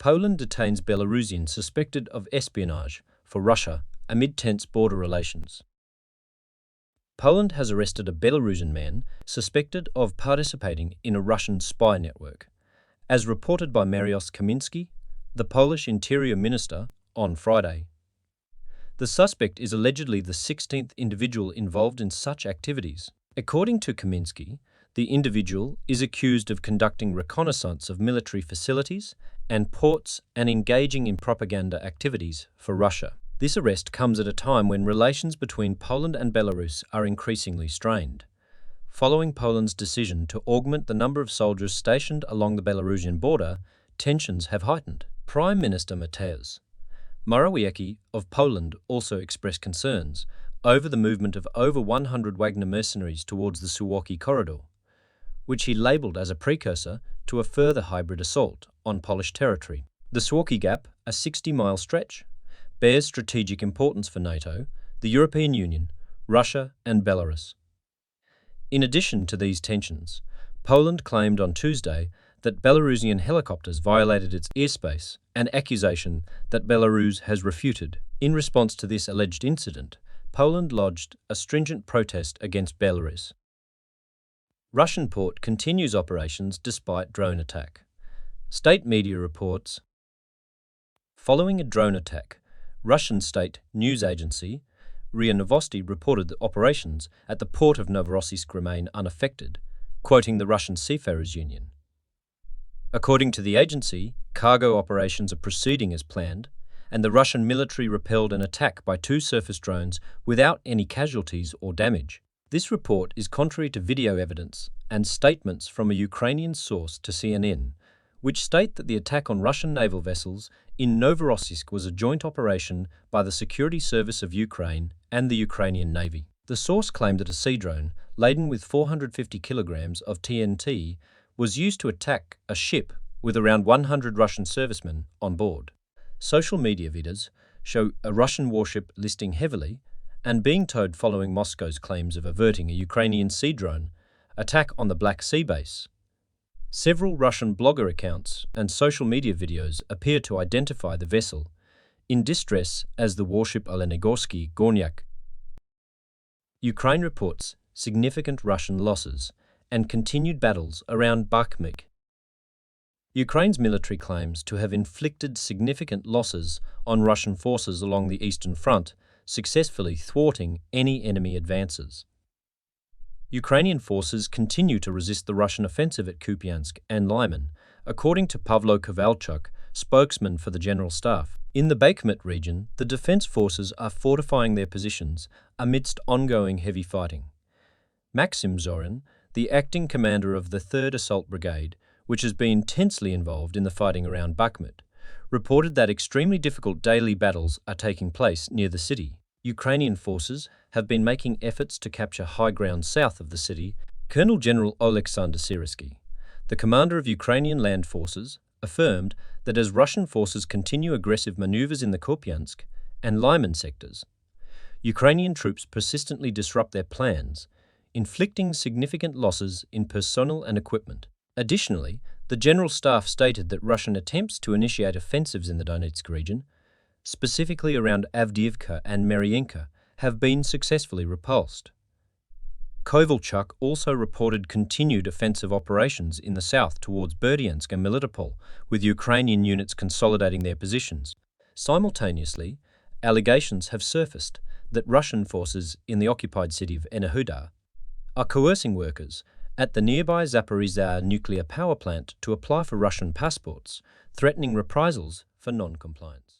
Poland detains Belarusian suspected of espionage for Russia amid tense border relations. Poland has arrested a Belarusian man suspected of participating in a Russian spy network, as reported by Mariusz Kaminski, the Polish Interior Minister, on Friday. The suspect is allegedly the 16th individual involved in such activities. According to Kaminski, the individual is accused of conducting reconnaissance of military facilities and ports and engaging in propaganda activities for Russia. This arrest comes at a time when relations between Poland and Belarus are increasingly strained, following Poland's decision to augment the number of soldiers stationed along the Belarusian border. Tensions have heightened. Prime Minister Mateusz Morawiecki of Poland also expressed concerns over the movement of over 100 Wagner mercenaries towards the Suwałki corridor, which he labelled as a precursor to a further hybrid assault on Polish territory. The Suwałki Gap, a 60-mile stretch, bears strategic importance for NATO, the European Union, Russia and Belarus. In addition to these tensions, Poland claimed on Tuesday that Belarusian helicopters violated its airspace, an accusation that Belarus has refuted. In response to this alleged incident, Poland lodged a stringent protest against Belarus. Russian port continues operations despite drone attack. State media reports. Following a drone attack, Russian state news agency RIA Novosti reported that operations at the port of Novorossiysk remain unaffected, quoting the Russian Seafarers Union. According to the agency, cargo operations are proceeding as planned, and the Russian military repelled an attack by 2 surface drones without any casualties or damage. This report is contrary to video evidence and statements from a Ukrainian source to CNN, which state that the attack on Russian naval vessels in Novorossiysk was a joint operation by the Security Service of Ukraine and the Ukrainian Navy. The source claimed that a sea drone laden with 450 kilograms of TNT was used to attack a ship with around 100 Russian servicemen on board. Social media videos show a Russian warship listing heavily and being towed following Moscow's claims of averting a Ukrainian sea drone attack on the Black Sea base. Several Russian blogger accounts and social media videos appear to identify the vessel in distress as the warship Olenegorski Gornyak. Ukraine reports significant Russian losses and continued battles around Bakhmut. Ukraine's military claims to have inflicted significant losses on Russian forces along the Eastern Front, successfully thwarting any enemy advances. Ukrainian forces continue to resist the Russian offensive at Kupiansk and Lyman, according to Pavlo Kovalchuk, spokesman for the General Staff. In the Bakhmut region, the defense forces are fortifying their positions amidst ongoing heavy fighting. Maxim Zorin, the acting commander of the 3rd Assault Brigade, which has been intensely involved in the fighting around Bakhmut, reported that extremely difficult daily battles are taking place near the city. Ukrainian forces have been making efforts to capture high ground south of the city. Colonel General Oleksandr Syrsky, the commander of Ukrainian land forces, affirmed that as Russian forces continue aggressive maneuvers in the Kupiansk and Lyman sectors, Ukrainian troops persistently disrupt their plans, inflicting significant losses in personnel and equipment. Additionally, the General Staff stated that Russian attempts to initiate offensives in the Donetsk region, specifically around Avdiivka and Mariinka, have been successfully repulsed. Kovalchuk also reported continued offensive operations in the south towards Berdyansk and Melitopol, with Ukrainian units consolidating their positions. Simultaneously, allegations have surfaced that Russian forces in the occupied city of Enerhodar are coercing workers at the nearby Zaporizhzhia nuclear power plant to apply for Russian passports, threatening reprisals for non-compliance.